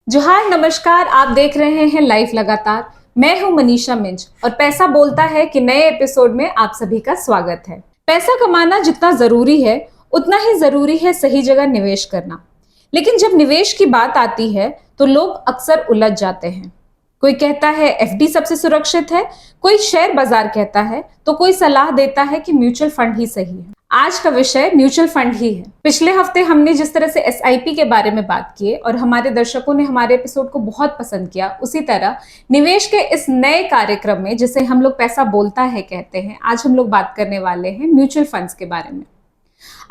जोहार, नमस्कार। आप देख रहे हैं लाइफ लगातार। मैं हूं मनीषा मिंज और पैसा बोलता है कि नए एपिसोड में आप सभी का स्वागत है। पैसा कमाना जितना जरूरी है उतना ही जरूरी है सही जगह निवेश करना। लेकिन जब निवेश की बात आती है तो लोग अक्सर उलझ जाते हैं। कोई कहता है एफडी सबसे सुरक्षित है, कोई शेयर बाजार कहता है, तो कोई सलाह देता है कि म्यूचुअल फंड ही सही है। आज का विषय म्यूचुअल फंड ही है। पिछले हफ्ते हमने जिस तरह से एसआईपी के बारे में बात की और हमारे दर्शकों ने हमारे एपिसोड को बहुत पसंद किया, उसी तरह निवेश के इस नए कार्यक्रम में जिसे हम लोग पैसा बोलता है कहते हैं, आज हम लोग बात करने वाले हैं म्यूचुअल फंड्स के बारे में।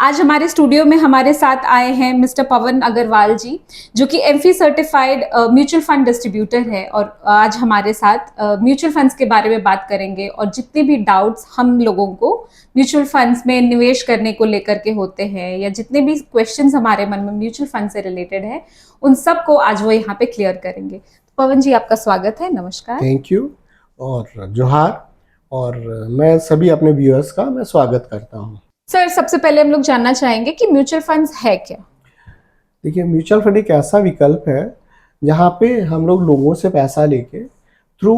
आज हमारे स्टूडियो में हमारे साथ आए हैं मिस्टर पवन अग्रवाल जी, जो कि AMFI certified mutual fund distributor है और आज हमारे साथ म्यूचुअल फंड्स के बारे में बात करेंगे और जितने भी डाउट्स हम लोगों को म्यूचुअल फंड्स में निवेश करने को लेकर के होते हैं या जितने भी क्वेश्चंस हमारे मन में म्यूचुअल फंड से रिलेटेड है, उन सब को आज वो यहाँ पे क्लियर करेंगे। तो पवन जी, आपका स्वागत है। नमस्कार। थैंक यू और जोहार। और मैं सभी अपने व्यूअर्स का मैं स्वागत करता हूँ। सर, सबसे पहले हम लोग जानना चाहेंगे कि म्यूचुअल फंड्स है क्या? देखिए, म्यूचुअल फंड एक ऐसा विकल्प है जहाँ पे हम लोग लोगों से पैसा लेके थ्रू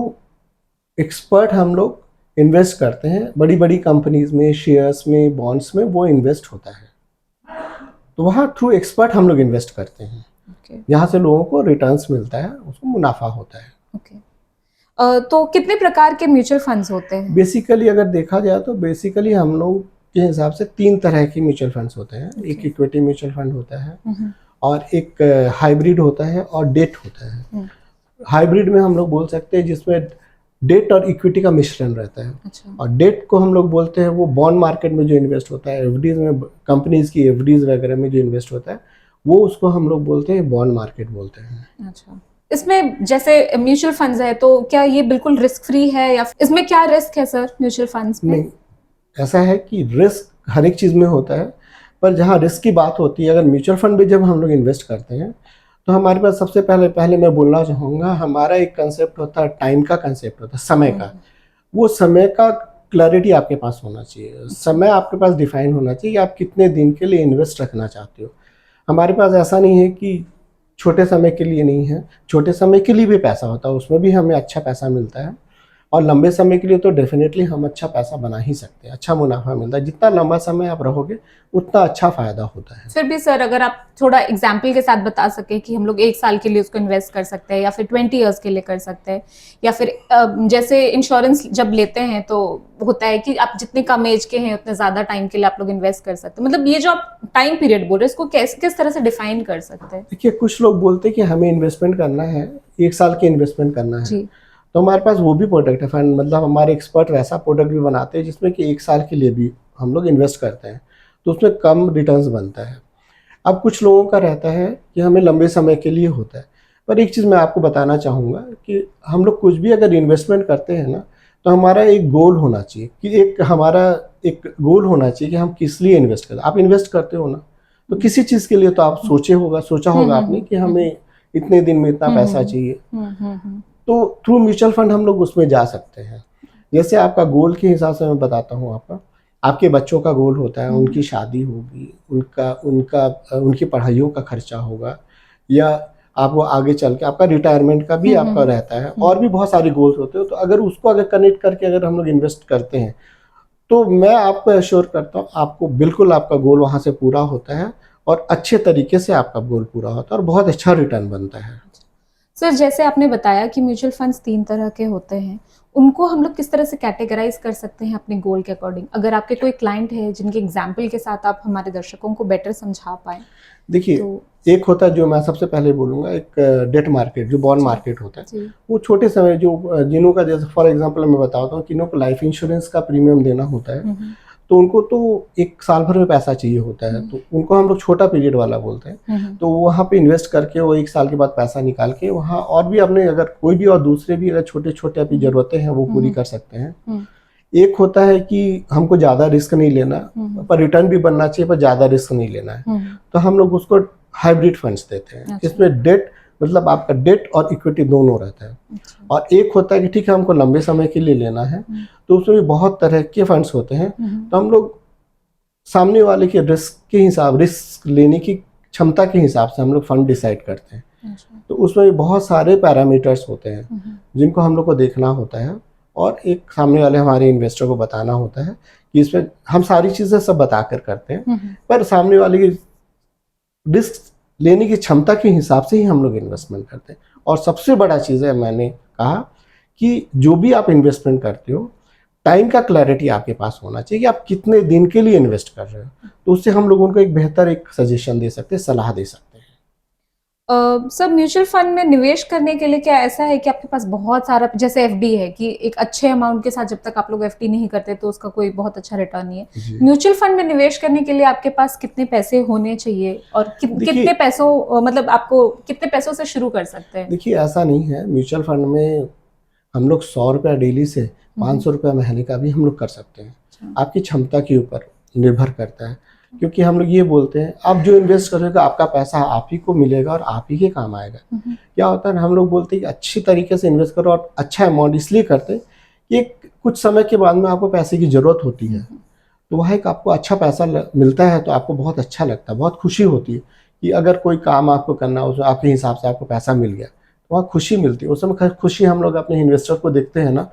एक्सपर्ट हम लोग इन्वेस्ट करते हैं। बड़ी बड़ी कंपनीज में, शेयर्स में, बॉन्ड्स में वो इन्वेस्ट होता है। तो वहाँ थ्रू एक्सपर्ट हम लोग इन्वेस्ट करते हैं, जहाँ से लोगों को रिटर्न्स मिलता है, उसको मुनाफा होता है। तो कितने प्रकार के म्यूचुअल फंड्स होते हैं? बेसिकली अगर देखा जाए तो बेसिकली हम लोग के हिसाब से 3 तरह के म्यूचुअल फंड्स होते हैं। एक इक्विटी म्यूचुअल फंड होता है और एक हाइब्रिड होता है और डेट होता है। हाइब्रिड में हम लोग बोल सकते हैं जिसमें डेट और इक्विटी का मिश्रण रहता है। अच्छा। और डेट को हम लोग बोलते हैं वो बॉन्ड मार्केट में जो इन्वेस्ट होता है, एफडीज में, कंपनीज की एफडीज वगैरह में जो इन्वेस्ट होता है, वो उसको हम लोग बोलते हैं बॉन्ड मार्केट बोलते हैं। अच्छा। इसमें जैसे म्यूचुअल फंड्स है तो क्या ये बिल्कुल रिस्क फ्री है या इसमें क्या रिस्क है सर म्यूचुअल फंड्स में? नहीं, ऐसा है कि रिस्क हर एक चीज़ में होता है, पर जहाँ रिस्क की बात होती है, अगर म्यूचुअल फंड में जब हम लोग इन्वेस्ट करते हैं तो हमारे पास सबसे पहले मैं बोलना चाहूँगा, हमारा एक कंसेप्ट होता है, टाइम का कंसेप्ट होता है, समय का। वो समय का क्लैरिटी आपके पास होना चाहिए, समय आपके पास डिफाइन होना चाहिए कि आप कितने दिन के लिए इन्वेस्ट रखना चाहते हो। हमारे पास ऐसा नहीं है कि छोटे समय के लिए नहीं है, छोटे समय के लिए भी पैसा होता है, उसमें भी हमें अच्छा पैसा मिलता है। और लंबे समय के लिए तो डेफिनेटली हम अच्छा पैसा बना ही सकते हैं, अच्छा मुनाफा मिलता है। जितना लंबा समय आप रहोगे उतना अच्छा फायदा होता है। फिर भी सर, अगर आप थोड़ा एग्जाम्पल के साथ बता सके कि हम लोग 1 साल के लिए उसको इन्वेस्ट कर सकते हैं या फिर 20 ईयर्स के लिए कर सकते हैं, या फिर जैसे इंश्योरेंस जब लेते हैं तो होता है कि आप जितने कम एज के हैं उतने ज्यादा टाइम के लिए आप लोग इन्वेस्ट कर सकते हैं। मतलब ये जो आप टाइम पीरियड बोल रहे हैं, इसको किस तरह से डिफाइन कर सकते हैं? देखिए, कुछ लोग बोलते हैं कि हमें इन्वेस्टमेंट करना है, 1 साल की इन्वेस्टमेंट करना है जी। तो हमारे पास वो भी प्रोडक्ट है फंड, मतलब हमारे एक्सपर्ट वैसा प्रोडक्ट भी बनाते हैं जिसमें कि 1 साल के लिए भी हम लोग इन्वेस्ट करते हैं, तो उसमें कम रिटर्न्स बनता है। अब कुछ लोगों का रहता है कि हमें लंबे समय के लिए होता है। पर एक चीज़ मैं आपको बताना चाहूँगा कि हम लोग कुछ भी अगर इन्वेस्टमेंट करते हैं ना, तो हमारा एक गोल होना चाहिए कि हमारा एक गोल होना चाहिए कि हम किस लिए इन्वेस्ट करें। आप इन्वेस्ट करते हो ना, तो किसी चीज़ के लिए तो आप सोचा होगा आपने कि हमें इतने दिन में इतना पैसा चाहिए। तो थ्रू म्यूचुअल फंड हम लोग उसमें जा सकते हैं। जैसे आपका गोल के हिसाब से मैं बताता हूँ, आपके बच्चों का गोल होता है, उनकी शादी होगी, उनकी पढ़ाइयों का खर्चा होगा, या आपको आगे चल के आपका रिटायरमेंट का भी आपका रहता है, और भी बहुत सारे गोल्स होते हैं। तो अगर उसको अगर कनेक्ट करके अगर हम लोग इन्वेस्ट करते हैं तो मैं आपको एश्योर करता हूँ आपको बिल्कुल आपका गोल वहाँ से पूरा होता है और अच्छे तरीके से आपका गोल पूरा होता है और बहुत अच्छा रिटर्न बनता है। सर, जैसे आपने बताया कि म्यूचुअल फंड्स 3 तरह के होते हैं, उनको हम लोग किस तरह से कैटेगराइज कर सकते हैं अपने गोल के अकॉर्डिंग? अगर आपके कोई क्लाइंट है जिनके एग्जाम्पल के साथ आप हमारे दर्शकों को बेटर समझा पाए। देखिए, एक होता है जो मैं सबसे पहले बोलूँगा, एक डेट मार्केट जो बॉन्ड मार्केट होता है, वो छोटे समय जिन्हों का, जैसे फॉर एग्जांपल मैं बताता हूँ, किन्हों को लाइफ इंश्योरेंस का प्रीमियम देना होता है, तो उनको तो 1 साल भर में पैसा चाहिए होता है, तो उनको हम लोग छोटा पीरियड वाला बोलते हैं। तो वहाँ पे इन्वेस्ट करके वो 1 साल के बाद पैसा निकाल के वहाँ और भी अपने अगर कोई भी और दूसरे भी अगर छोटे छोटे अपनी ज़रूरतें हैं वो पूरी कर सकते हैं। एक होता है कि हमको ज़्यादा रिस्क नहीं लेना, पर रिटर्न भी बनना चाहिए, पर ज़्यादा रिस्क नहीं लेना है, तो हम लोग उसको हाइब्रिड फंड्स देते हैं। इसमें डेट, मतलब आपका डेट और इक्विटी दोनों रहता है। और एक होता है कि ठीक है हमको लंबे समय के लिए लेना है, तो उसमें भी बहुत तरह के फंड्स होते हैं। तो हम लोग सामने वाले के रिस्क लेने की क्षमता के हिसाब से हम लोग फंड डिसाइड करते हैं अच्छा। तो उसमें बहुत सारे पैरामीटर्स होते हैं जिनको हम लोग को देखना होता है और एक सामने वाले हमारे इन्वेस्टर को बताना होता है कि इसमें हम सारी चीज़ें सब बता कर करते हैं, पर सामने वाले की रिस्क लेने की क्षमता के हिसाब से ही हम लोग इन्वेस्टमेंट करते हैं। और सबसे बड़ा चीज़ है, मैंने कहा कि जो भी आप इन्वेस्टमेंट करते हो, टाइम का क्लैरिटी आपके पास होना चाहिए कि आप कितने दिन के लिए इन्वेस्ट कर रहे हो, तो उससे हम लोग उनको एक बेहतर एक सजेशन दे सकते हैं, सलाह दे सकते हैं। सर, म्यूचुअल फंड में निवेश करने के लिए क्या ऐसा है कि आपके पास बहुत सारा, जैसे एफडी है कि एक अच्छे अमाउंट के साथ जब तक आप लोग एफडी नहीं करते तो उसका कोई बहुत अच्छा रिटर्न नहीं है। म्यूचुअल फंड में निवेश करने के लिए आपके पास कितने पैसे होने चाहिए और कितने पैसों, मतलब आपको कितने पैसों से शुरू कर सकते हैं? देखिए, ऐसा नहीं है। म्यूचुअल फंड में हम लोग 100 रुपया डेली से 500 रुपया महीने का भी हम लोग कर सकते हैं। आपकी क्षमता के ऊपर निर्भर करता है, क्योंकि हम लोग ये बोलते हैं आप जो इन्वेस्ट करेगा आपका पैसा आप ही को मिलेगा और आप ही के काम आएगा। क्या होता है, हम लोग बोलते हैं कि अच्छी तरीके से इन्वेस्ट करो, और अच्छा अमाउंट इसलिए करते हैं कि कुछ समय के बाद में आपको पैसे की ज़रूरत होती है, तो वह एक आपको अच्छा पैसा मिलता है तो आपको बहुत अच्छा लगता है, बहुत खुशी होती है कि अगर कोई काम आपको करना हो उसमें आपके हिसाब से आपको पैसा मिल गया, तो वहाँ खुशी मिलती है। उस समय खुशी हम लोग अपने इन्वेस्टर को देखते हैं ना,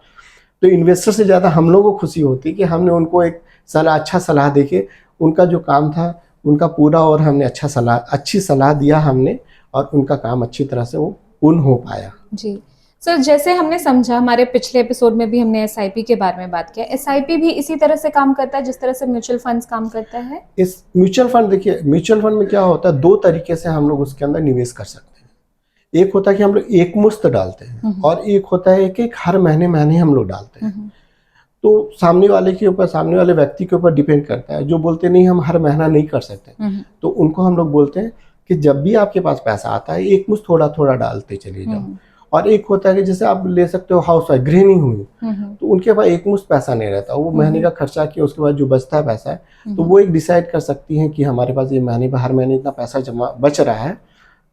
तो इन्वेस्टर से ज़्यादा हम लोगों को खुशी होती है कि हमने उनको एक अच्छा सलाह देके उनका जो काम था उनका पूरा, और हमने अच्छी सलाह दिया हमने, और उनका काम अच्छी तरह से वो पूर्ण हो पाया। जी सर, जैसे हमने समझा, हमारे पिछले एपिसोड में भी हमने एसआईपी के बारे में बात किया। एसआईपी भी इसी तरह से काम करता है जिस तरह से म्यूचुअल फंड्स काम करता है? इस म्यूचुअल फंड, देखिए म्यूचुअल फंड में क्या होता है, 2 तरीके से हम लोग उसके अंदर निवेश कर सकते हैं। एक होता है कि हम लोग एक मुश्त डालते हैं, और एक होता है कि हर महीने हम लोग डालते हैं। तो सामने वाले व्यक्ति के ऊपर डिपेंड करता है। जो बोलते नहीं हम हर महीना नहीं कर सकते, तो उनको हम लोग बोलते हैं कि जब भी आपके पास पैसा आता है एक मुश्त थोड़ा थोड़ा डालते चले जाओ। और एक होता है कि जैसे आप ले सकते हो हाउस वाइफ, गृहिणी हुई, तो उनके पास एक मुश्त पैसा नहीं रहता, वो महीने का खर्चा किया उसके बाद जो बचता है पैसा है, तो वो एक डिसाइड कर सकती हैं कि हमारे पास ये हर महीने इतना पैसा जमा बच रहा है,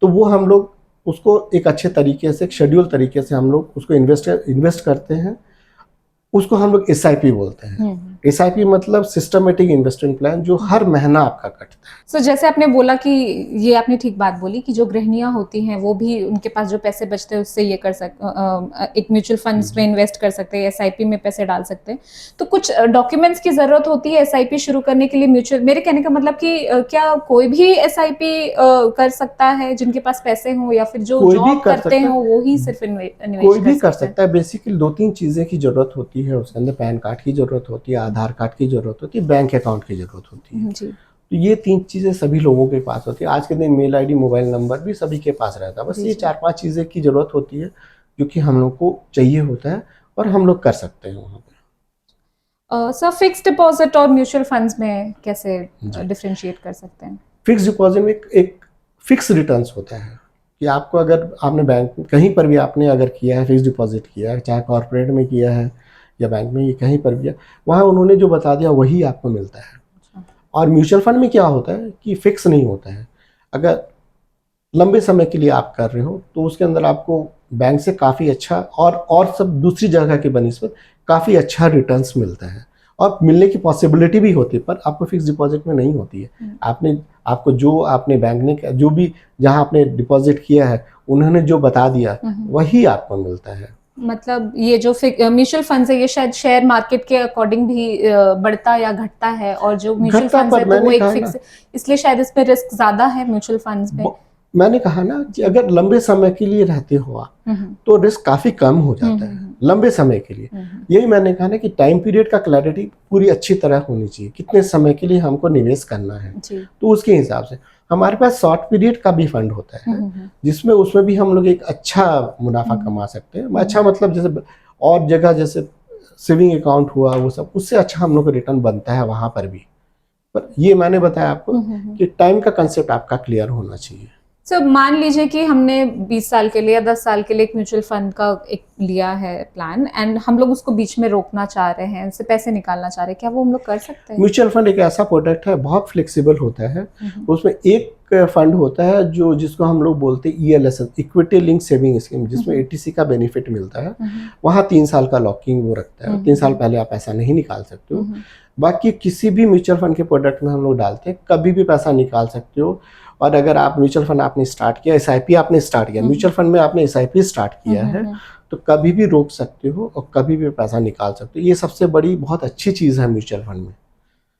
तो वो हम लोग उसको एक अच्छे तरीके से, एक शेड्यूल तरीके से हम लोग उसको इन्वेस्ट करते हैं। उसको हम लोग एसआईपी बोलते हैं। एसआईपी मतलब सिस्टमेटिक इन्वेस्टमेंट प्लान, जो हर महीना आपका कटता है। सो जैसे आपने बोला कि ये आपने ठीक बात बोली कि जो गृहिणियां होती हैं वो भी, उनके पास जो पैसे बचते हैं उससे ये कर एक म्यूचुअल फंड्स में इन्वेस्ट कर सकते हैं, एसआईपी में पैसे डाल सकते हैं। तो कुछ डॉक्यूमेंट्स की जरूरत होती है एसआईपी शुरू करने के लिए? म्यूचुअल, मेरे कहने का मतलब कि क्या कोई भी एसआईपी कर सकता है जिनके पास पैसे हों, या फिर जो जॉब करते हैं वो ही सिर्फ निवेश कोई भी कर सकता है। बेसिकली 2-3 चीजें की जरूरत होती है उसके अंदर। पैन कार्ड की जरूरत होती है, आधार कार्ड की जरूरत होती है, बैंक अकाउंट की जरूरत होती है जी। तो ये 3 चीजें सभी लोगों के पास होती है। आज के दिन मेल आईडी, मोबाइल नंबर भी सभी के पास रहता है। बस ये 4-5 चीजें की जरूरत होती है जो कि हम लोग को चाहिए होता है, और हम लोग कर सकते हैं वहाँ पे। सर, फिक्स्ड डिपॉजिट और म्यूचुअल फंड्स में कैसे डिफरेंशिएट कर सकते हैं? फिक्स डिपॉजिट में एक फिक्स रिटर्न्स होता है कि आपको, अगर आपने बैंक कहीं पर भी आपने अगर किया है, फिक्स डिपॉजिट किया है, चाहे कॉर्पोरेट में किया है या बैंक में, ये कहीं पर भी है, वहाँ उन्होंने जो बता दिया वही आपको मिलता है। और म्यूचुअल फंड में क्या होता है कि फिक्स नहीं होता है। अगर लंबे समय के लिए आप कर रहे हो तो उसके अंदर आपको बैंक से काफ़ी अच्छा और सब दूसरी जगह के बनिस्बत काफ़ी अच्छा रिटर्न्स मिलता है, और मिलने की पॉसिबिलिटी भी होती है, पर आपको फिक्स डिपॉजिट में नहीं होती है। आपको जो आपने बैंक ने, जो भी जहाँ आपने डिपॉजिट किया है उन्होंने जो बता दिया वही आपको मिलता है। मतलब ये जो म्यूचुअल फंड्स है ये शायद शेयर मार्केट के अकॉर्डिंग भी बढ़ता या घटता है, और जो म्यूचुअल फंड्स है तो वो एक फिक्स, इसलिए शायद इसमें रिस्क ज्यादा है म्यूचुअल फंड्स में। मैंने कहा ना कि अगर लंबे समय के लिए रहते हो आप तो रिस्क काफी कम हो जाता है लंबे समय के लिए। यही मैंने कहा ना कि टाइम पीरियड का क्लैरिटी पूरी अच्छी तरह होनी चाहिए, कितने समय के लिए हमको निवेश करना है, तो उसके हिसाब से हमारे पास शॉर्ट पीरियड का भी फंड होता है जिसमें उसमें भी हम लोग एक अच्छा मुनाफा कमा सकते हैं। अच्छा मतलब जैसे और जगह जैसे सेविंग अकाउंट हुआ वो सब, उससे अच्छा हम लोग को रिटर्न बनता है वहां पर भी। पर ये मैंने बताया आपको कि टाइम का कंसेप्ट आपका क्लियर होना चाहिए। सर मान लीजिए कि हमने 20 साल के लिए या 10 साल के लिए एक म्यूचुअल फंड का एक लिया है प्लान, एंड हम लोग उसको बीच में रोकना चाह रहे हैं, उससे पैसे निकालना चाह रहे हैं, क्या वो हम लोग कर सकते हैं? म्यूचुअल फंड एक ऐसा प्रोडक्ट है, बहुत फ्लेक्सिबल होता है। उसमें एक फंड होता है जो जिसको हम लोग बोलते हैं ELSS, equity link saving scheme, जिसमें ATC का बेनिफिट मिलता है। वहाँ 3 साल का लॉकिंग वो रखता है, 3 साल पहले आप पैसा नहीं निकाल सकते हो। बाकी किसी भी म्यूचुअल फंड के प्रोडक्ट में हम लोग डालते हैं, कभी भी पैसा निकाल सकते हो, और अगर आप म्यूचुअल फंड आपने स्टार्ट किया, एसआईपी आपने स्टार्ट किया, म्यूचुअल फंड में आपने एसआईपी स्टार्ट किया है, तो कभी भी रोक सकते हो और कभी भी पैसा निकाल सकते हो। ये सबसे बड़ी बहुत अच्छी चीज़ है म्यूचुअल फंड में।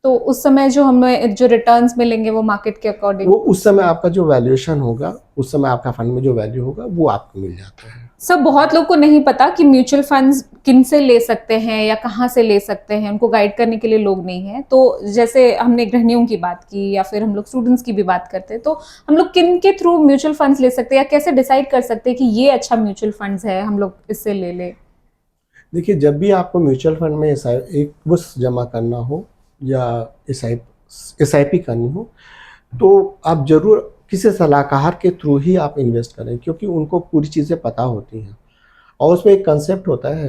तो उस समय जो हमें जो रिटर्न्स मिलेंगे वो मार्केट के अकॉर्डिंग, वो उस समय आपका जो वैल्यूएशन होगा, उस समय आपका फंड में जो वैल्यू होगा वो आपको मिल जाता है। सब बहुत लोग को नहीं पता कि म्यूचुअल फंड्स किन से ले सकते हैं या कहाँ से ले सकते हैं, उनको गाइड करने के लिए लोग नहीं है। तो जैसे हमने गृहिणियों की बात की या फिर हम लोग स्टूडेंट्स की भी बात करते हैं, तो हम लोग किन के थ्रू म्यूचुअल फंड्स ले सकते हैं या कैसे डिसाइड कर सकते हैं कि ये अच्छा म्यूचुअल फंड्स है, हम लोग इससे ले ले? देखिए, जब भी आपको म्यूचुअल फंड में एक मुश्त जमा करना हो या एसआईपी करनी हो, तो आप जरूर किसी सलाहकार के थ्रू ही आप इन्वेस्ट करें, क्योंकि उनको पूरी चीज़ें पता होती हैं। और उसमें एक कंसेप्ट होता है,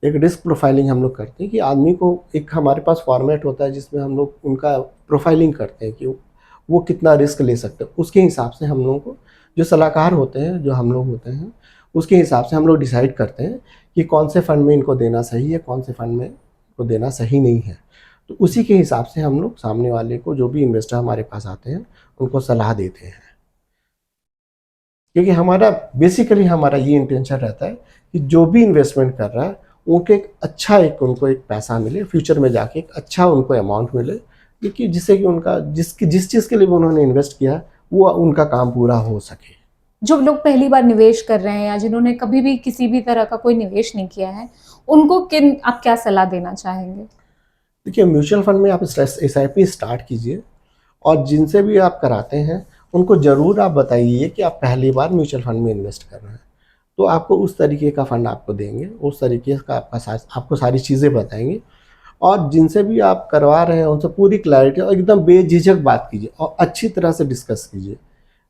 एक रिस्क प्रोफाइलिंग हम लोग करते हैं कि आदमी को, एक हमारे पास फॉर्मेट होता है जिसमें हम लोग उनका प्रोफाइलिंग करते हैं कि वो कितना रिस्क ले सकते हैं। उसके हिसाब से हम लोगों को, जो सलाहकार होते हैं, जो हम लोग होते हैं, उसके हिसाब से हम लोग डिसाइड करते हैं कि कौन से फंड में इनको देना सही है, कौन से फंड में इनको देना सही नहीं है। तो उसी के हिसाब से हम लोग सामने वाले को, जो भी इन्वेस्टर हमारे पास आते हैं, उनको सलाह देते हैं। क्योंकि हमारा बेसिकली हमारा ये इंटेंशन रहता है कि जो भी इन्वेस्टमेंट कर रहा है उनको एक अच्छा, उनको एक पैसा मिले, फ्यूचर में जाके एक अच्छा उनको अमाउंट मिले, क्योंकि जिससे कि उनका जिस चीज़ के लिए उन्होंने इन्वेस्ट किया वो उनका काम पूरा हो सके। जो लोग पहली बार निवेश कर रहे हैं या जिन्होंने कभी भी किसी भी तरह का कोई निवेश नहीं किया है, उनको आप क्या सलाह देना चाहेंगे? देखिए, म्यूचुअल फंड में आप एसआईपी स्टार्ट कीजिए, और जिनसे भी आप कराते हैं उनको ज़रूर आप बताइए कि आप पहली बार म्यूचुअल फंड में इन्वेस्ट कर रहे हैं, तो आपको उस तरीके का फंड आपको देंगे, उस तरीके का आपको सारी चीज़ें बताएंगे। और जिनसे भी आप करवा रहे हैं उनसे पूरी क्लैरिटी और एकदम बेझिझक बात कीजिए और अच्छी तरह से डिस्कस कीजिए।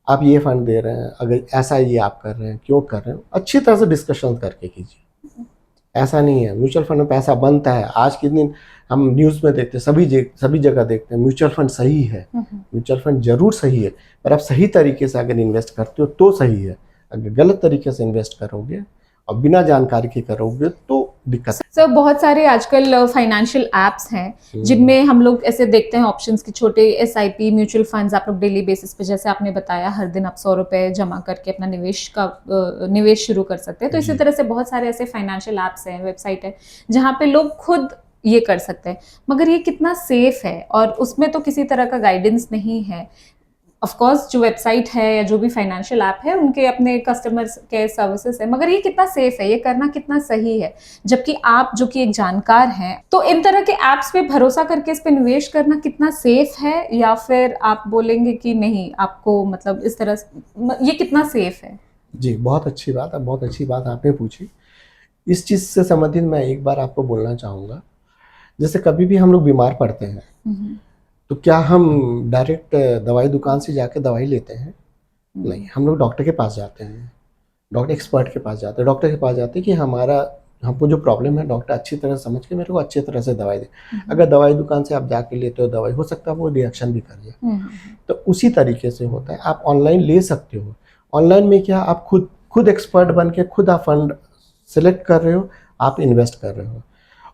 आप ये फंड दे रहे हैं, अगर ऐसा ये आप कर रहे हैं, क्यों कर रहे हैं, अच्छी तरह से डिस्कशन करके कीजिए। ऐसा नहीं है म्यूचुअल फंड में पैसा बनता है, आज के दिन हम न्यूज़ में देखते हैं, सभी जगह देखते हैं म्यूचुअल फंड सही है। म्यूचुअल फंड जरूर सही है, पर आप सही तरीके से अगर इन्वेस्ट करते हो तो सही है। अगर गलत तरीके से इन्वेस्ट करोगे और बिना जानकारी के करोगे तो दिक्कत है। सर, बहुत सारे आजकल फाइनेंशियल एप्स हैं जिनमें हम लोग ऐसे देखते हैं ऑप्शंस की, छोटे एसआईपी म्यूचुअल फंड्स आप लोग डेली बेसिस पे, जैसे आपने बताया, हर दिन आप 100 रुपए जमा करके अपना निवेश शुरू कर सकते हैं। तो इसी तरह से बहुत सारे ऐसे फाइनेंशियल एप्स हैं, वेबसाइट है, जहाँ पे लोग खुद ये कर सकते हैं। मगर ये कितना सेफ है? और उसमें तो किसी तरह का गाइडेंस नहीं है। ऑफ कोर्स जो वेबसाइट है या जो भी फाइनेंशियल ऐप है उनके अपने कस्टमर केयर सर्विसेज है, मगर ये कितना सेफ है, ये करना कितना सही है? जबकि आप जो कि एक जानकार हैं, तो इन तरह के ऐप्स पे भरोसा करके इस पे निवेश करना कितना सेफ है? या फिर आप बोलेंगे कि नहीं, आपको मतलब इस तरह ये कितना सेफ है? जी, बहुत अच्छी बात है, बहुत अच्छी बात आपने पूछी। इस चीज़ से संबंधित मैं एक बार आपको बोलना चाहूँगा। जैसे कभी भी हम लोग बीमार पड़ते हैं तो क्या हम डायरेक्ट दवाई दुकान से जाके दवाई लेते हैं? नहीं, हम लोग डॉक्टर के पास जाते हैं, डॉक्टर एक्सपर्ट के पास जाते हैं, डॉक्टर के पास जाते हैं कि हमको जो प्रॉब्लम है डॉक्टर अच्छी तरह समझ के मेरे को अच्छी तरह से दवाई दे। अगर दवाई दुकान से आप जाके लेते हो दवाई, हो सकता है वो रिएक्शन भी कर जाए। तो उसी तरीके से होता है, आप ऑनलाइन ले सकते हो। ऑनलाइन में क्या, आप खुद एक्सपर्ट बन के खुद आप फंड सेलेक्ट कर रहे हो, आप इन्वेस्ट कर रहे हो।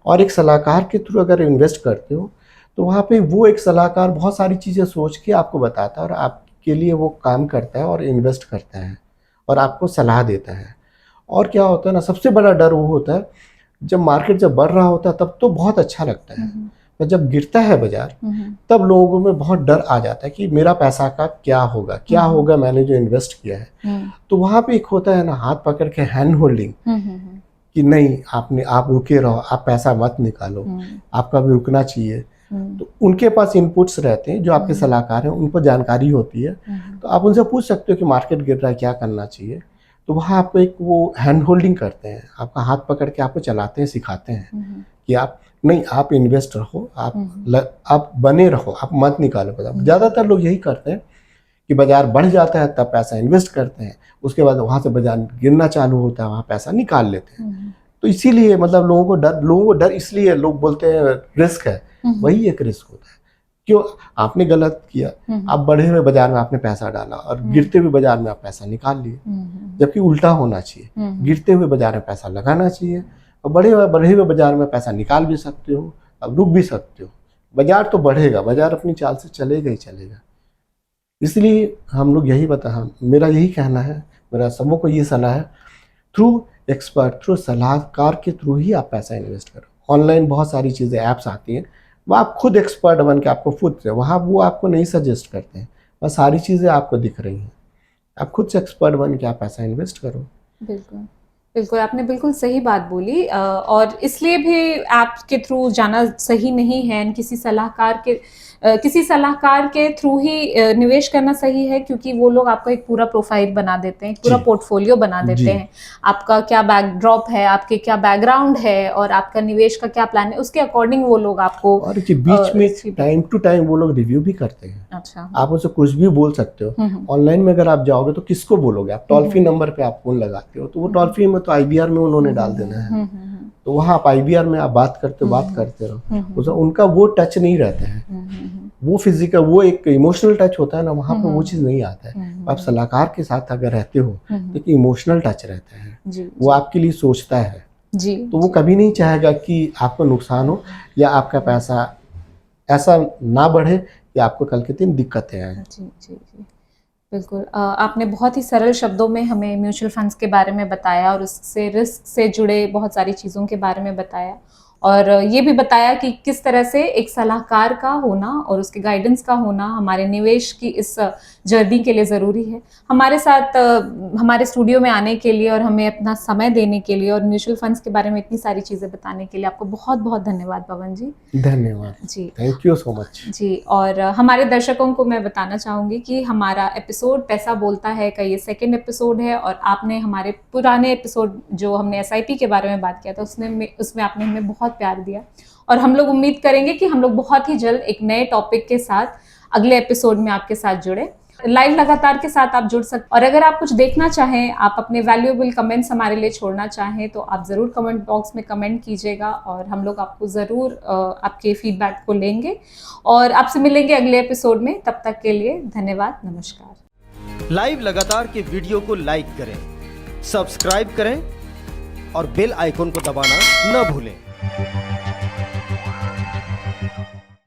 और एक सलाहकार के थ्रू अगर इन्वेस्ट करते हो तो वहाँ पे वो एक सलाहकार बहुत सारी चीज़ें सोच के आपको बताता है और आपके लिए वो काम करता है और इन्वेस्ट करता है और आपको सलाह देता है। और क्या होता है ना, सबसे बड़ा डर वो होता है जब मार्केट जब बढ़ रहा होता है तब तो बहुत अच्छा लगता है, पर जब गिरता है बाजार तब लोगों में बहुत डर आ जाता है कि मेरा पैसा का क्या होगा, मैंने जो इन्वेस्ट किया है। तो वहाँ पे एक होता है ना, हाथ पकड़ के हैंड होल्डिंग, कि नहीं, आप रुके रहो, आप पैसा मत निकालो, आपका भी रुकना चाहिए। तो उनके पास इनपुट्स रहते हैं, जो आपके सलाहकार हैं उनको जानकारी होती है, तो आप उनसे पूछ सकते हो कि मार्केट गिर रहा है, क्या करना चाहिए। तो वहाँ आपको एक वो हैंड होल्डिंग करते हैं, आपका हाथ पकड़ के आपको चलाते हैं, सिखाते हैं कि आप इन्वेस्ट रहो, आप बने रहो, आप मत निकालो पैसा। ज़्यादातर लोग यही करते हैं कि बाजार बढ़ जाता है तब पैसा इन्वेस्ट करते हैं, उसके बाद वहाँ से बाजार गिरना चालू होता है, वहाँ पैसा निकाल लेते हैं। तो इसीलिए मतलब लोगों को डर इसलिए लोग बोलते हैं रिस्क है, वही एक रिस्क होता है। क्यों, आपने गलत किया, आप बढ़े हुए बाजार में आपने पैसा डाला और गिरते हुए बाजार में आप पैसा निकाल लिए, जबकि उल्टा होना चाहिए, गिरते हुए बाजार में पैसा लगाना चाहिए और बढ़े हुए बाजार में पैसा निकाल भी सकते हो, अब रुक भी सकते हो। बाजार तो बढ़ेगा, बाजार अपनी चाल से चलेगा ही चलेगा। इसलिए हम लोग मेरा यही कहना है, मेरा सबों को ये सलाह है, थ्रू एक्सपर्ट, थ्रू सलाहकार के थ्रू ही आप पैसा इन्वेस्ट करो। ऑनलाइन बहुत सारी चीज़ें, ऐप्स आती हैं, वह आप खुद एक्सपर्ट बन के आपको खुद से वहाँ वो आपको नहीं सजेस्ट करते हैं, वह सारी चीज़ें आपको दिख रही हैं। आप खुद से एक्सपर्ट बन के आप पैसा इन्वेस्ट करो। बिल्कुल बिल्कुल, आपने बिल्कुल सही बात बोली। और इसलिए भी ऐप के थ्रू जाना सही नहीं है, किसी सलाहकार के थ्रू ही निवेश करना सही है, क्योंकि वो लोग आपका एक पूरा प्रोफाइल बना देते हैं, पूरा जी। पोर्टफोलियो बना देते जी। हैं। आपका क्या बैकड्रॉप है, आपके क्या बैकग्राउंड है और आपका निवेश का क्या प्लान है, उसके अकॉर्डिंग वो लोग आपको और जी बीच में टाइम टू टाइम वो लोग रिव्यू भी करते हैं। अच्छा। आप उनसे कुछ भी बोल सकते हो। ऑनलाइन में अगर आप जाओगे तो किसको बोलोगे? आप टोल फ्री नंबर पे आप फोन लगाते हो, तो वो टोल फ्री में तो IBR में उन्होंने डाल देना है, तो वहाँ आप IBR में आप बात करते रहो। उनका वो टच नहीं रहता है, वो फिजिकल, वो एक इमोशनल टच होता है ना, वहाँ पे वो चीज़ नहीं आता है। आप सलाहकार के साथ अगर रहते हो तो एक इमोशनल टच रहता है, वो आपके लिए सोचता है, जी, तो वो कभी नहीं चाहेगा कि आपको नुकसान हो या आपका पैसा ऐसा ना बढ़े कि आपको कल के दिन दिक्कतें आए। जी जी जी, बिल्कुल। आपने बहुत ही सरल शब्दों में हमें म्यूचुअल फंड्स के बारे में बताया और उससे रिस्क से जुड़े बहुत सारी चीज़ों के बारे में बताया, और ये भी बताया कि किस तरह से एक सलाहकार का होना और उसके गाइडेंस का होना हमारे निवेश की इस जर्नी के लिए ज़रूरी है। हमारे साथ हमारे स्टूडियो में आने के लिए और हमें अपना समय देने के लिए और म्यूचुअल फंड्स के बारे में इतनी सारी चीज़ें बताने के लिए आपको बहुत बहुत धन्यवाद पवन जी। धन्यवाद जी, थैंक यू सो मच। जी। और हमारे दर्शकों को मैं बताना चाहूँगी कि हमारा एपिसोड पैसा बोलता है का ये सेकंड एपिसोड है, और आपने हमारे पुराने एपिसोड जो हमने SIP के बारे में बात किया था उसमें आपने हमें बहुत प्यार दिया, और हम लोग उम्मीद करेंगे कि हम लोग बहुत ही जल्द एक नए टॉपिक के साथ अगले एपिसोड में आपके साथ जुड़े। लाइव लगातार के साथ आप जुड़ सकते, और अगर आप कुछ देखना चाहें, आप अपने वैल्यूएबल कमेंट्स हमारे लिए छोड़ना चाहें, तो आप ज़रूर कमेंट बॉक्स में कमेंट कीजिएगा, और हम लोग आपको ज़रूर आपके फीडबैक को लेंगे और आपसे मिलेंगे अगले एपिसोड में। तब तक के लिए धन्यवाद, नमस्कार। लाइव लगातार के वीडियो को लाइक करें, सब्सक्राइब करें और बेल आइकन को दबाना न भूलें।